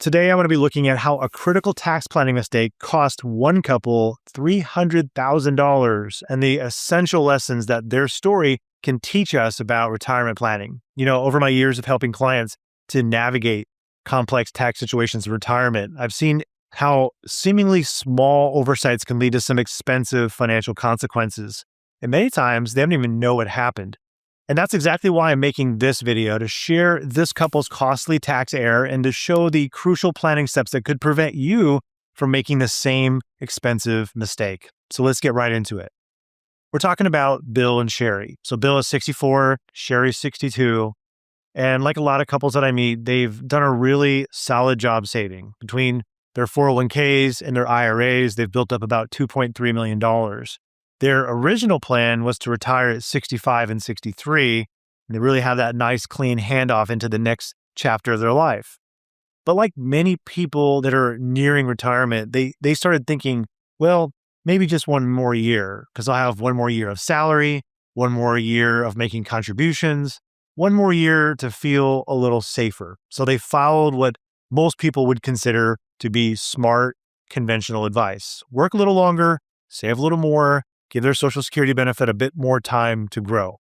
Today, I'm going to be looking at how a critical tax planning mistake cost one couple $300,000 and the essential lessons that their story can teach us about retirement planning. Over my years of helping clients to navigate complex tax situations in retirement, I've seen how seemingly small oversights can lead to some expensive financial consequences. And many times, they don't even know what happened. And that's exactly why I'm making this video, to share this couple's costly tax error and to show the crucial planning steps that could prevent you from making the same expensive mistake. So let's get right into it. We're talking about Bill and Sherry. So Bill is 64, Sherry's 62. And like a lot of couples that I meet, they've done a really solid job saving. Between their 401ks and their IRAs, they've built up about $2.3 million. Their original plan was to retire at 65 and 63, and they really have that nice, clean handoff into the next chapter of their life. But like many people that are nearing retirement, they started thinking, well, maybe just one more year, because I'll have one more year of salary, one more year of making contributions, one more year to feel a little safer. So they followed what most people would consider to be smart, conventional advice. Work a little longer, save a little more, give their Social Security benefit a bit more time to grow.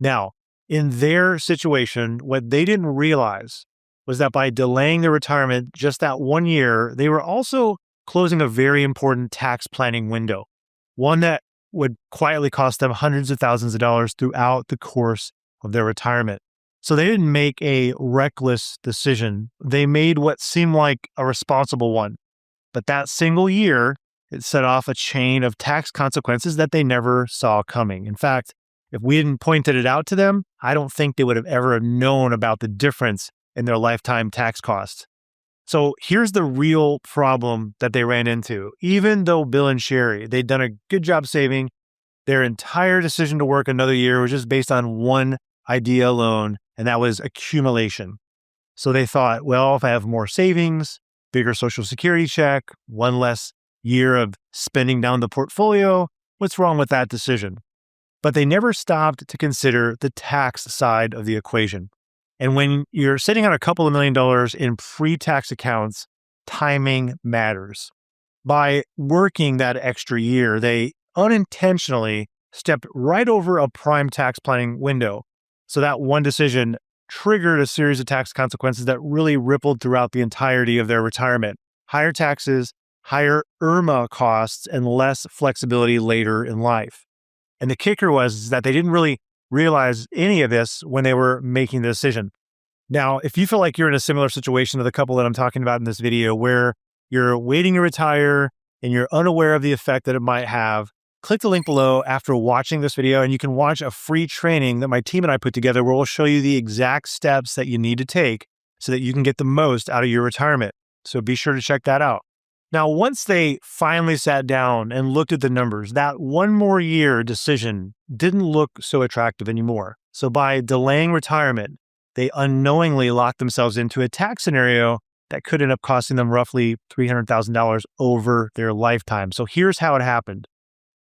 Now, in their situation, what they didn't realize was that by delaying their retirement just that 1 year, they were also closing a very important tax planning window, one that would quietly cost them hundreds of thousands of dollars throughout the course of their retirement. So they didn't make a reckless decision. They made what seemed like a responsible one. But that single year, it set off a chain of tax consequences that they never saw coming. In fact, if we hadn't pointed it out to them, I don't think they would have ever known about the difference in their lifetime tax costs. So here's the real problem that they ran into. Even though Bill and Sherry, they'd done a good job saving, their entire decision to work another year was just based on one idea alone, and that was accumulation. So they thought, well, if I have more savings, bigger Social Security check, one less year of spending down the portfolio, what's wrong with that decision? But they never stopped to consider the tax side of the equation. And when you're sitting on a couple of $1 million in pre-tax accounts, timing matters. By working that extra year, they unintentionally stepped right over a prime tax planning window. So that one decision triggered a series of tax consequences that really rippled throughout the entirety of their retirement. Higher taxes, higher IRMA costs, and less flexibility later in life. And the kicker was that they didn't really realize any of this when they were making the decision. Now, if you feel like you're in a similar situation to the couple that I'm talking about in this video, where you're waiting to retire and you're unaware of the effect that it might have, click the link below after watching this video, and you can watch a free training that my team and I put together where we'll show you the exact steps that you need to take so that you can get the most out of your retirement. So be sure to check that out. Now, once they finally sat down and looked at the numbers, that one more year decision didn't look so attractive anymore. So by delaying retirement, they unknowingly locked themselves into a tax scenario that could end up costing them roughly $300,000 over their lifetime. So here's how it happened.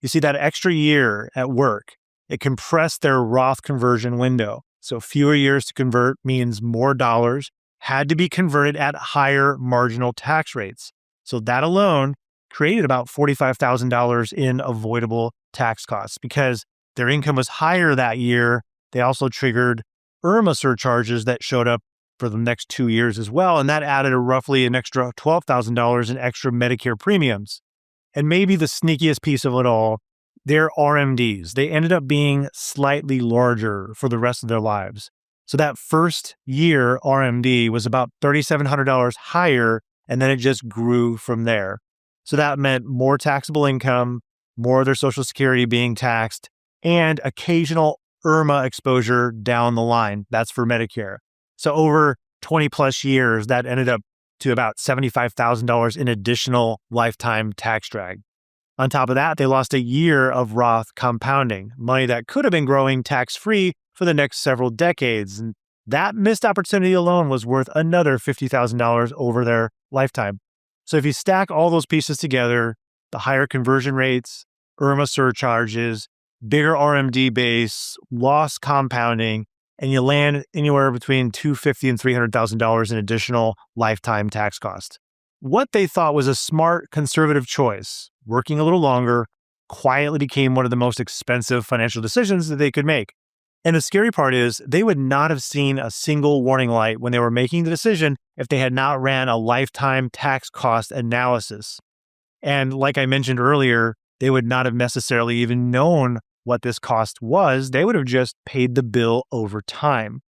You see, that extra year at work, it compressed their Roth conversion window. So fewer years to convert means more dollars had to be converted at higher marginal tax rates. So that alone created about $45,000 in avoidable tax costs. Because their income was higher that year, they also triggered IRMA surcharges that showed up for the next 2 years as well. And that added roughly an extra $12,000 in extra Medicare premiums. And maybe the sneakiest piece of it all, their RMDs, they ended up being slightly larger for the rest of their lives. So that first year RMD was about $3,700 higher, and then it just grew from there. So that meant more taxable income, more of their Social Security being taxed, and occasional IRMA exposure down the line. That's for Medicare. So over 20 plus years, that ended up to about $75,000 in additional lifetime tax drag. On top of that, they lost a year of Roth compounding, money that could have been growing tax-free for the next several decades. And that missed opportunity alone was worth another $50,000 over their lifetime. So if you stack all those pieces together, the higher conversion rates, IRMA surcharges, bigger RMD base, loss compounding, and you land anywhere between $250,000 and $300,000 in additional lifetime tax costs. What they thought was a smart conservative choice, working a little longer, quietly became one of the most expensive financial decisions that they could make. And the scary part is they would not have seen a single warning light when they were making the decision if they had not ran a lifetime tax cost analysis. And like I mentioned earlier, they would not have necessarily even known what this cost was. They would have just paid the bill over time.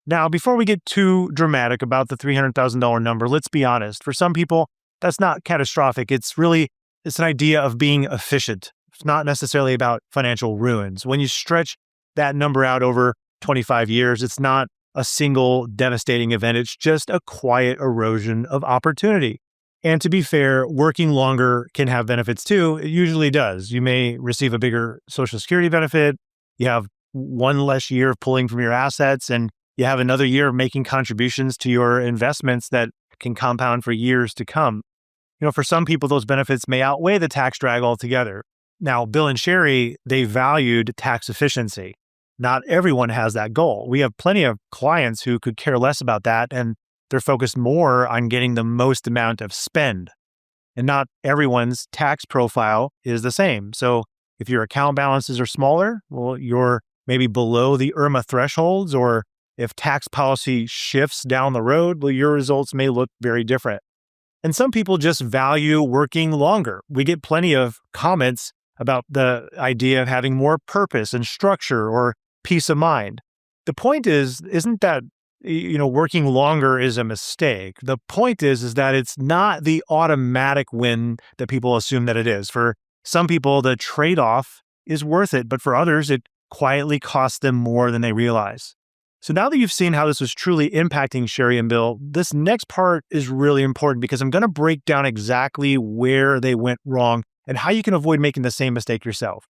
Now, before we get too dramatic about the $300,000 number, let's be honest. For some people, that's not catastrophic. It's an idea of being efficient. It's not necessarily about financial ruins. When you stretch that number out over 25 years, it's not a single devastating event. It's just a quiet erosion of opportunity. And to be fair, working longer can have benefits too. It usually does. You may receive a bigger Social Security benefit. You have one less year of pulling from your assets, and you have another year of making contributions to your investments that can compound for years to come. For some people, those benefits may outweigh the tax drag altogether. Now, Bill and Sherry, they valued tax efficiency. Not everyone has that goal. We have plenty of clients who could care less about that, and they're focused more on getting the most amount of spend. And not everyone's tax profile is the same. So if your account balances are smaller, well, you're maybe below the IRMA thresholds, or if tax policy shifts down the road, well, your results may look very different. And some people just value working longer. We get plenty of comments about the idea of having more purpose and structure or peace of mind. The point isn't that working longer is a mistake. The point is that it's not the automatic win that people assume that it is. For some people, the trade-off is worth it, but for others, it quietly costs them more than they realize. So now that you've seen how this was truly impacting Sherry and Bill, this next part is really important because I'm going to break down exactly where they went wrong and how you can avoid making the same mistake yourself.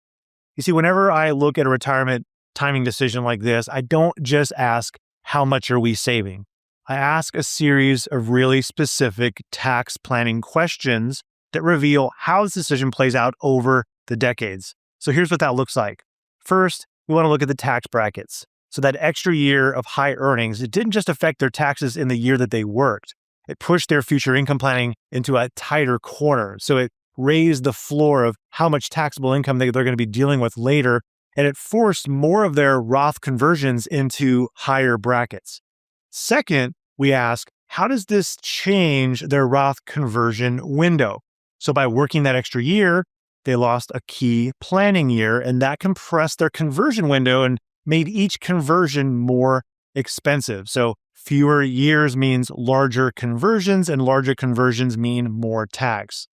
You see, whenever I look at a retirement timing decision like this, I don't just ask, how much are we saving? I ask a series of really specific tax planning questions that reveal how this decision plays out over the decades. So here's what that looks like. First, we want to look at the tax brackets. So that extra year of high earnings, it didn't just affect their taxes in the year that they worked. It pushed their future income planning into a tighter corner. So it raised the floor of how much taxable income they're going to be dealing with later, and it forced more of their Roth conversions into higher brackets. Second, we ask, how does this change their Roth conversion window? So by working that extra year, they lost a key planning year, and that compressed their conversion window and made each conversion more expensive. So fewer years means larger conversions, and larger conversions mean more tax.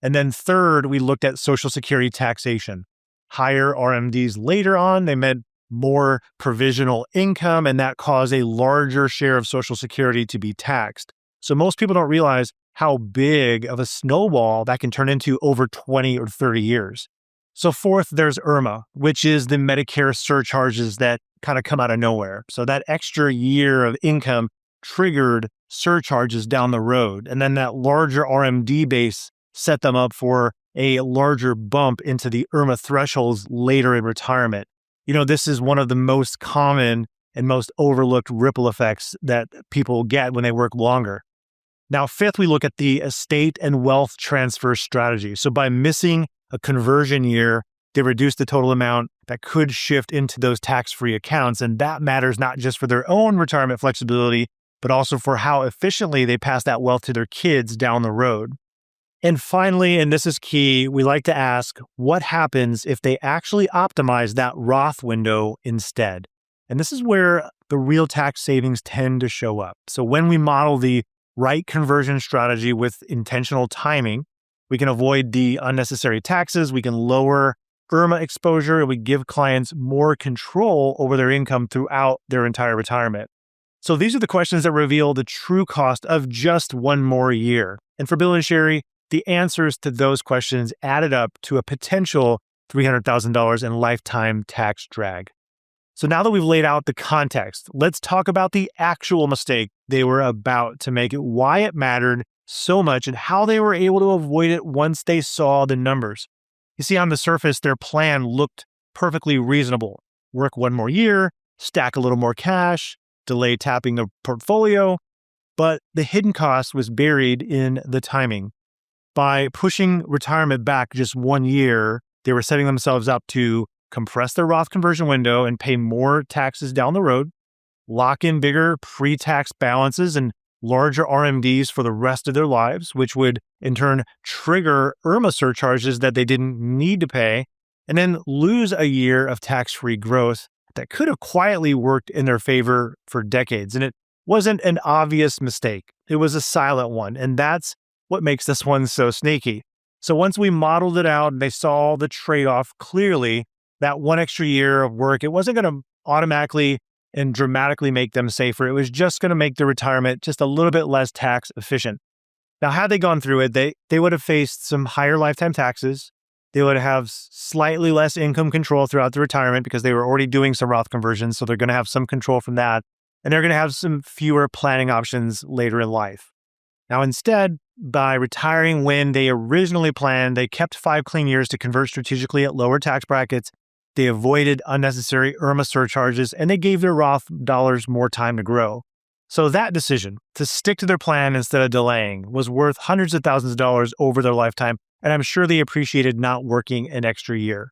And then third, we looked at Social Security taxation. Higher RMDs later on, they meant more provisional income, and that caused a larger share of Social Security to be taxed. So most people don't realize how big of a snowball that can turn into over 20 or 30 years. So fourth, there's IRMA, which is the Medicare surcharges that kind of come out of nowhere. So that extra year of income triggered surcharges down the road. And then that larger RMD base set them up for a larger bump into the IRMA thresholds later in retirement. This is one of the most common and most overlooked ripple effects that people get when they work longer. Now, fifth, we look at the estate and wealth transfer strategy. So by missing a conversion year, they reduce the total amount that could shift into those tax-free accounts. And that matters not just for their own retirement flexibility, but also for how efficiently they pass that wealth to their kids down the road. And finally, and this is key, we like to ask, what happens if they actually optimize that Roth window instead? And this is where the real tax savings tend to show up. So when we model the right conversion strategy with intentional timing, we can avoid the unnecessary taxes, we can lower IRMA exposure, and we give clients more control over their income throughout their entire retirement. So these are the questions that reveal the true cost of just one more year. And for Bill and Sherry, the answers to those questions added up to a potential $300,000 in lifetime tax drag. So now that we've laid out the context, let's talk about the actual mistake they were about to make, why it mattered so much, and how they were able to avoid it once they saw the numbers. You see, on the surface, their plan looked perfectly reasonable. Work one more year, stack a little more cash, delay tapping the portfolio, but the hidden cost was buried in the timing. By pushing retirement back just 1 year, they were setting themselves up to compress their Roth conversion window and pay more taxes down the road, lock in bigger pre-tax balances and larger RMDs for the rest of their lives, which would in turn trigger IRMA surcharges that they didn't need to pay, and then lose a year of tax-free growth that could have quietly worked in their favor for decades. And it wasn't an obvious mistake. It was a silent one. And that's what makes this one so snaky. So once we modeled it out and they saw the trade-off clearly, that one extra year of work, it wasn't going to automatically and dramatically make them safer. It was just going to make their retirement just a little bit less tax efficient. Now, had they gone through it, they would have faced some higher lifetime taxes. They would have slightly less income control throughout the retirement because they were already doing some Roth conversions. So they're going to have some control from that. And they're going to have some fewer planning options later in life. Now, instead, by retiring when they originally planned, they kept 5 clean years to convert strategically at lower tax brackets. They avoided unnecessary IRMA surcharges, and they gave their Roth dollars more time to grow. So that decision to stick to their plan instead of delaying was worth hundreds of thousands of dollars over their lifetime, and I'm sure they appreciated not working an extra year.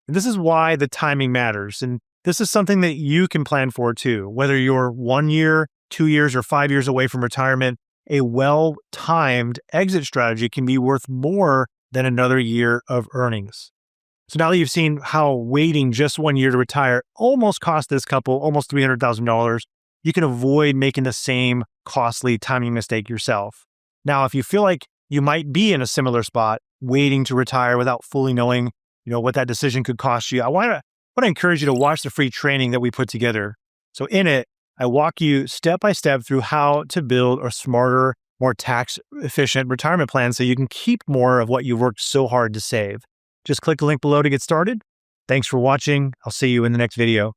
And this is why the timing matters, and this is something that you can plan for too. Whether you're 1 year, 2 years, or 5 years away from retirement, a well-timed exit strategy can be worth more than another year of earnings. So now that you've seen how waiting just 1 year to retire almost cost this couple almost $300,000, you can avoid making the same costly timing mistake yourself. Now, if you feel like you might be in a similar spot, waiting to retire without fully knowing, what that decision could cost you, I want to encourage you to watch the free training that we put together. So in it, I walk you step by step through how to build a smarter, more tax-efficient retirement plan so you can keep more of what you've worked so hard to save. Just click the link below to get started. Thanks for watching. I'll see you in the next video.